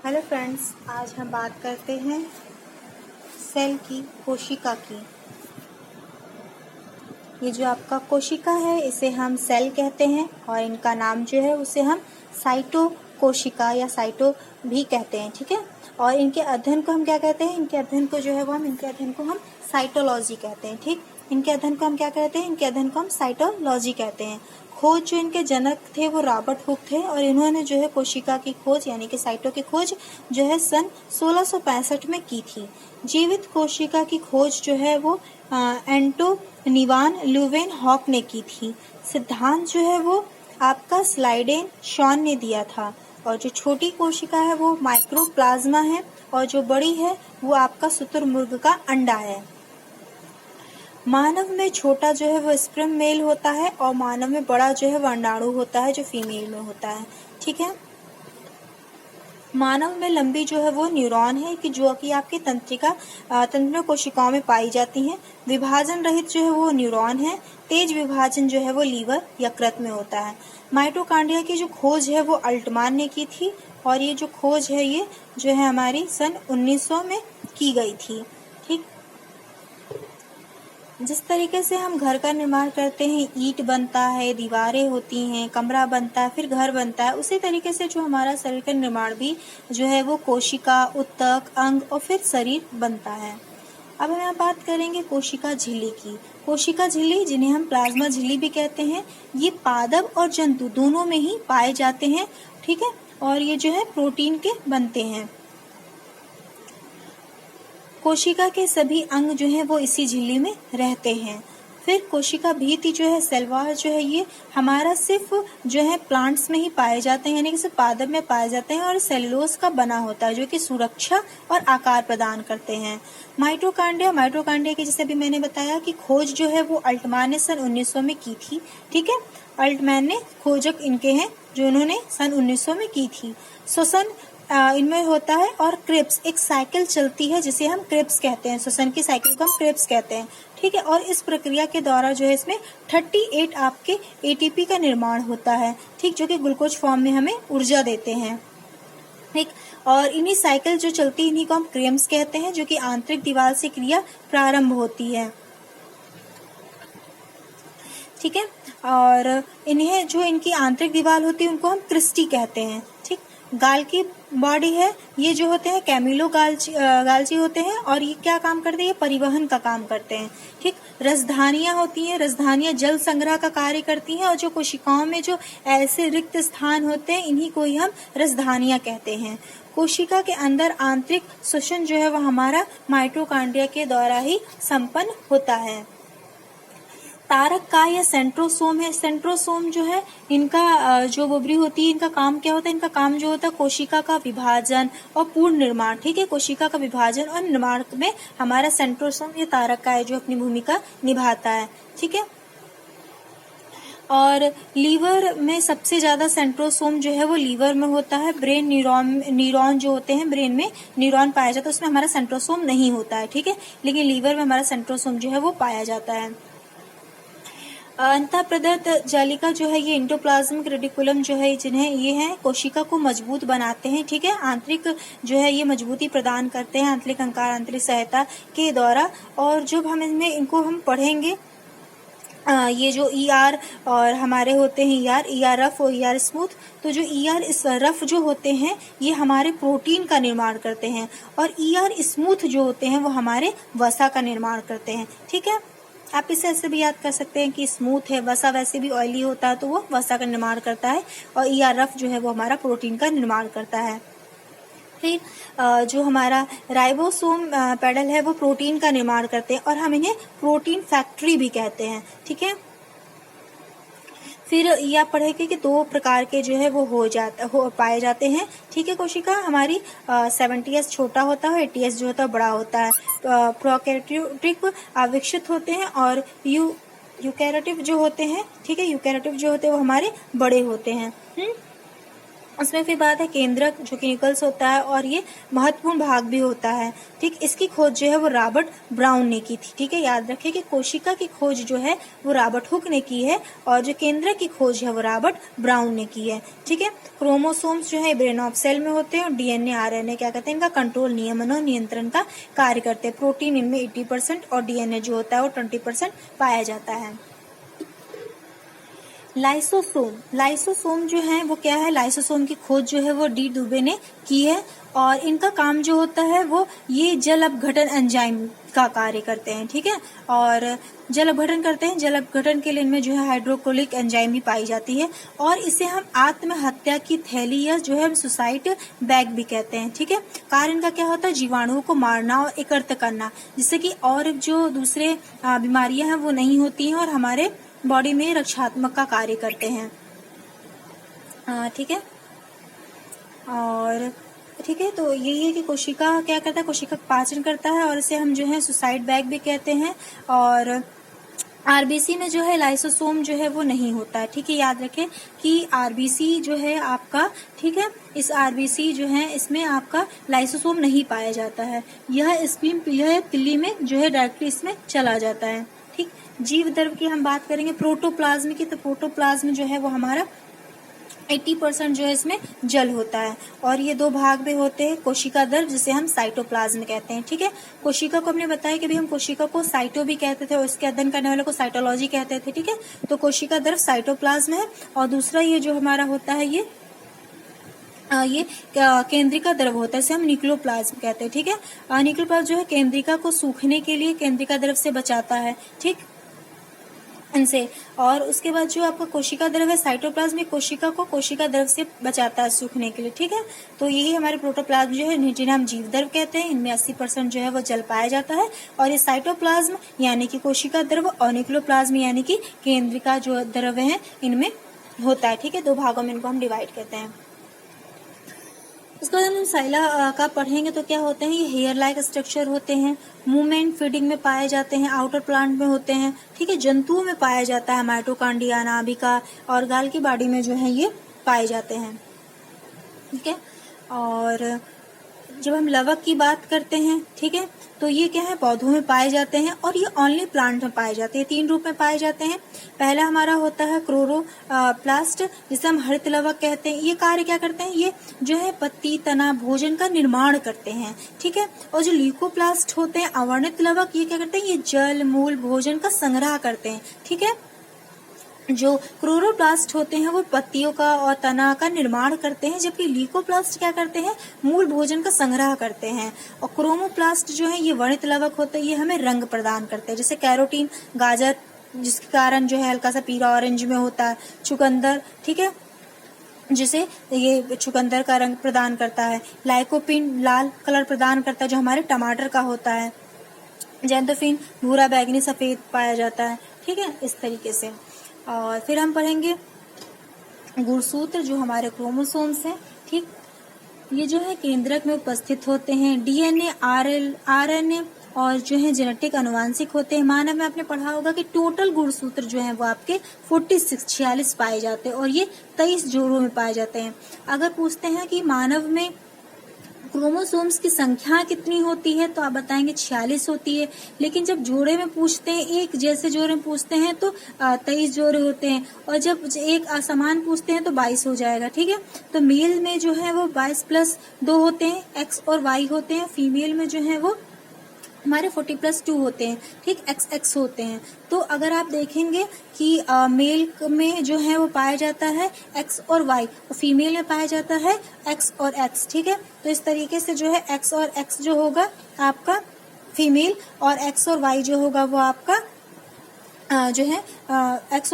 Hello friends, आज हम बात करते हैं सेल की, कोशिका की। ये जो आपका कोशिका है इसे हम सेल कहते हैं और इनका नाम जो है उसे हम साइटो कोशिका या साइटो भी कहते हैं। ठीक है, और इनके अध्ययन को हम क्या कहते हैं? इनके अध्ययन को जो है वो इनके अध्ययन को हम साइटोलॉजी कहते हैं। ठीक, इनके अध्ययन को हम क्या कहते हैं? इनके अध्ययन को हम साइटोलॉजी कहते हैं। खोज जो इनके जनक थे वो रॉबर्ट हुक थे और इन्होंने जो है कोशिका की खोज यानी कि साइटो की खोज जो है सन 1665 में की थी। जीवित कोशिका की खोज जो है वो एंटोनिवान ल्यूवेन हॉक ने की थी। सिद्धांत जो है वो आपका स्लाइडेन शॉन ने दिया था और जो छोटी कोशिका है वो माइक्रोप्लाज्मा है और जो बड़ी है वो आपका शुतुरमुर्ग का अंडा है। मानव में छोटा जो है वो स्पर्म मेल होता है और मानव में बड़ा जो है वो अंडाणु होता है जो फीमेल में होता है। ठीक है, मानव में लंबी जो है वो न्यूरॉन है कि जो कि आपकी तंत्रिका कोशिकाओं में पाई जाती हैं। विभाजन रहित जो है वो न्यूरॉन है। तेज विभाजन जो है वो लीवर यकृत में होता है। माइटोकांड्रिया की जो खोज है वो अल्टमान ने की थी और ये जो खोज है ये जो है हमारी सन 1900 में की गई थी। ठीक, जिस तरीके से हम घर का निर्माण करते हैं, ईंट बनता है, दीवारें होती हैं, कमरा बनता है, फिर घर बनता है, उसी तरीके से जो हमारा शरीर का निर्माण भी जो है वो कोशिका, उत्तक, अंग और फिर शरीर बनता है। अब हम यहाँ बात करेंगे कोशिका झिल्ली की। कोशिका झिल्ली, जिन्हें हम प्लाज्मा झिल्ली भी कहते हैं, ये पादप और जंतु दोनों में ही पाए जाते हैं। ठीक है, और ये जो है प्रोटीन के बनते हैं। कोशिका के सभी अंग जो है वो इसी झिल्ली में रहते हैं। फिर कोशिका भित्ति जो है, सेल वॉल जो है, ये हमारा सिर्फ जो है प्लांट्स में ही पाए जाते हैं, यानी कि सिर्फ पादप में पाए जाते हैं और सेलुलोज का बना होता है जो कि सुरक्षा और आकार प्रदान करते हैं। माइटोकांड्रिया की जैसे भी मैंने बताया कि खोज जो है वो अल्टमान ने सन 1900 में की थी। ठीक है, अल्टमैन ने खोजक इनके हैं जो उन्होंने सन 1900 में की थी। श्वसन इनमें होता है और क्रेब्स, एक साइकिल चलती है जिसे हम क्रेब्स कहते हैं। श्वसन की साइकिल को हम क्रेब्स कहते हैं। ठीक है, और इस प्रक्रिया के द्वारा जो है इसमें 38 आपके एटीपी का निर्माण होता है। ठीक, जो कि ग्लूकोज फॉर्म में हमें ऊर्जा देते हैं। ठीक, और इन्हीं साइकिल जो चलती है इन्हीं को हम क्रेब्स कहते हैं, जो कि आंतरिक दीवार से क्रिया प्रारंभ होती है। ठीक है, और इन्हें जो इनकी आंतरिक दीवार होती है उनको हम क्रिस्टी कहते हैं। ठीक, गाल की बॉडी है, ये जो होते हैं कैमिलो गाल्ची होते हैं और ये क्या काम करते हैं? ये परिवहन का काम करते हैं। ठीक, रसधानियां होती हैं, रसधानियां जल संग्रह का कार्य करती हैं और जो कोशिकाओं में जो ऐसे रिक्त स्थान होते हैं इन्हीं को ही हम रसधानियां कहते हैं। कोशिका के अंदर आंतरिक श्वसन जो है वह हमारा माइटोकांड्रिया के द्वारा ही संपन्न होता है। तारक काय या सेंट्रोसोम है। सेंट्रोसोम जो है इनका जो बोबरी होती है, इनका काम क्या होता है? इनका काम जो होता है कोशिका का विभाजन और पूर्ण निर्माण। ठीक है, कोशिका का विभाजन और निर्माण में हमारा सेंट्रोसोम या तारक काय जो अपनी भूमिका निभाता है। ठीक है, और लीवर में सबसे ज्यादा सेंट्रोसोम जो है वो लीवर में होता है। ब्रेन न्यूरॉन जो होते हैं, ब्रेन में न्यूरॉन पाया जाता है, उसमें हमारा सेंट्रोसोम नहीं होता है। ठीक है, लेकिन लीवर में हमारा सेंट्रोसोम जो है वो पाया जाता है। अंतः प्रदत्त जालिका जो है ये इंडोप्लाज्मिक रेटिकुलम जो है, जिन्हें ये है कोशिका को मजबूत बनाते हैं। ठीक है, आंतरिक जो है ये मजबूती प्रदान करते हैं आंतरिक अंकार, आंतरिक सहायता के द्वारा। और जब हम इनमें इनको हम पढ़ेंगे ये जो ER और हमारे होते हैं ER रफ और ER स्मूथ, तो जो ER रफ जो होते हैं ये हमारे प्रोटीन का निर्माण करते हैं और ER स्मूथ जो होते हैं वो हमारे वसा का निर्माण करते हैं। ठीक है, आप इसे ऐसे भी याद कर सकते हैं कि स्मूथ है, वसा वैसे भी ऑयली होता है तो वो वसा का निर्माण करता है और ER रफ जो है वो हमारा प्रोटीन का निर्माण करता है। फिर जो हमारा राइबोसोम पेडल है वो प्रोटीन का निर्माण करते हैं और हम इन्हें प्रोटीन फैक्ट्री भी कहते हैं। ठीक है, फिर ये आप पढ़ेंगे कि 2 प्रकार के जो है वो पाए जाते हैं। ठीक है, कोशिका हमारी 70S छोटा होता है, 80S जो होता है बड़ा होता है। प्रोकैरियोटिक विकसित होते हैं और यूकैरियोटिक जो होते हैं, ठीक है, यूकैरियोटिक जो होते हैं वो हमारे बड़े होते हैं। उसमें फिर बात है केंद्रक, जो कि निकल्स होता है और ये महत्वपूर्ण भाग भी होता है। ठीक, इसकी खोज जो है वो रॉबर्ट ब्राउन ने की थी। ठीक है, याद रखिए कि कोशिका की खोज जो है वो रॉबर्ट हुक ने की है और जो केंद्रक की खोज है वो रॉबर्ट ब्राउन ने की है। ठीक है, क्रोमोसोम्स जो है ब्रेन ऑफ सेल में होते हैं और डीएनए आरएनए क्या कहते हैं, इनका कंट्रोल, नियमन और नियंत्रण का कार्य करते हैं। प्रोटीन इनमें 80% और डीएनए जो होता है वो 20% पाया जाता है। लाइसोसोम जो है वो क्या है, लाइसोसोम की खोज जो है वो डी दुबे ने की है और इनका काम जो होता है वो ये जल अपघटन एंजाइम का कार्य करते हैं। ठीक है, और जल अपघटन करते हैं। जल अपघटन के लिए इनमें जो है हाइड्रोक्लोरिक एंजाइम भी पाई जाती है और इसे हम आत्महत्या की थैली या जो है हम सुसाइड बैग भी कहते हैं। ठीक है, कार्य इनका क्या होता है, जीवाणुओं को मारना और एकत्र करना, जिससे कि और जो दूसरे बीमारियां हैं वो नहीं होती हैं और हमारे बॉडी में रक्षात्मक का कार्य करते हैं। ठीक है, और ठीक है, तो यही है कि कोशिका क्या करता है, कोशिका पाचन करता है और इसे हम जो है सुसाइड बैग भी कहते हैं। और आरबीसी में जो है लाइसोसोम जो है वो नहीं होता है। ठीक है, याद रखें कि आरबीसी जो है आपका, ठीक है, इस आरबीसी जो है इसमें आपका लाइसोसोम नहीं पाया जाता है। यह तिल्ली में जो है डायरेक्टली इसमें चला जाता है। ठीक, जीव द्रव की हम बात करेंगे प्रोटोप्लाज्म की, तो प्रोटोप्लाज्म जो है वो हमारा 80% जो है इसमें जल होता है और ये दो भाग में होते हैं, कोशिका द्रव जिसे हम साइटोप्लाज्म कहते हैं। ठीक है, कोशिका को हमने बताया कि भाई हम कोशिका को साइटो भी कहते थे और इसके अध्ययन करने वाले को साइटोलॉजी कहते थे। ठीक है, तो कोशिका द्रव साइटोप्लाज्म है और दूसरा ये जो हमारा होता है ये केंद्रिका द्रव होता है, इसे हम न्यूक्लियोप्लाज्म कहते हैं। ठीक है, न्यूक्लियोप्लाज्म जो है केंद्रिका को सूखने के लिए केंद्रिका द्रव से बचाता है। ठीक, इनसे, और उसके बाद जो आपका कोशिका द्रव है साइटोप्लाज्म में कोशिका को कोशिका द्रव से बचाता है सूखने के लिए। ठीक है, तो यही हमारे प्रोटोप्लाज्म जो है जिन्हें हम जीव द्रव कहते हैं, इनमें 80% जो है वो जल पाया जाता है और ये साइटोप्लाज्म यानी कि कोशिका द्रव और न्यूक्लियोप्लाज्म यानी कि केंद्रिका जो द्रव है इनमें होता है। ठीक है, दो भागों में इनको हम डिवाइड करते हैं। उसके बाद हम साइला का पढ़ेंगे तो क्या होते हैं, ये हेयर लाइक स्ट्रक्चर होते हैं, मूवमेंट फीडिंग में पाए जाते हैं, आउटर प्लांट में होते हैं। ठीक है, जंतुओं में पाया जाता है, माइटोकॉन्ड्रिया, नाभिका और गाल की बॉडी में जो है ये पाए जाते हैं। ठीक है, और जब हम लवक की बात करते हैं, ठीक है, तो ये क्या है, पौधों में पाए जाते हैं और ये ओनली प्लांट में पाए जाते हैं। 3 रूप में पाए जाते हैं। पहला हमारा होता है क्लोरोप्लास्ट जिसे हम हरित लवक कहते हैं। ये कार्य क्या करते हैं, ये जो है पत्ती, तना, भोजन का निर्माण करते हैं। ठीक है, और जो ल्यूकोप्लास्ट होते हैं अवर्णित लवक, ये क्या करते हैं, ये जल, मूल, भोजन का संग्रह करते हैं। ठीक है, जो क्लोरोप्लास्ट होते हैं वो पत्तियों का और तना का निर्माण करते हैं, जबकि ल्यूकोप्लास्ट क्या करते हैं, मूल भोजन का संग्रह करते हैं। और क्रोमोप्लास्ट जो है ये वर्णित लवक होते हैं, ये हमें रंग प्रदान करते हैं, जैसे कैरोटीन, गाजर जिसके कारण जो है हल्का सा पीला ऑरेंज में होता है, चुकंदर, ठीक है, जिसे ये चुकंदर का रंग प्रदान करता है, लाइकोपिन लाल कलर प्रदान करता है जो हमारे टमाटर का होता है, जैंथोफिन भूरा बैगनी सफेद पाया जाता है। ठीक है, इस तरीके से। और फिर हम पढ़ेंगे गुणसूत्र जो हमारे क्रोमोसोम्स हैं। ठीक, ये जो है केंद्रक में उपस्थित होते हैं, डीएनए, आरएनए और जो है जेनेटिक अनुवांशिक होते हैं। मानव में आपने पढ़ा होगा कि टोटल गुणसूत्र जो है वो आपके 46 पाए जाते हैं और ये 23 जोड़ों में पाए जाते हैं। अगर पूछते हैं कि मानव में क्रोमोसोम्स की संख्या कितनी होती है तो आप बताएंगे 46 होती है, लेकिन जब जोड़े में पूछते हैं, एक जैसे जोड़े में पूछते हैं तो 23 जोड़े होते हैं और जब एक असमान पूछते हैं तो 22 हो जाएगा। ठीक है, तो मेल में जो है वो 22+2 होते हैं, एक्स और वाई होते हैं। फीमेल में जो है वो हमारे 40+2 होते हैं। ठीक, XX होते हैं। तो अगर आप देखेंगे कि मेल में जो है वो पाया जाता है X और Y और फीमेल में पाया जाता है X और X। ठीक है, तो इस तरीके से जो है X और X जो होगा आपका फीमेल और X और Y जो होगा वो आपका जो है X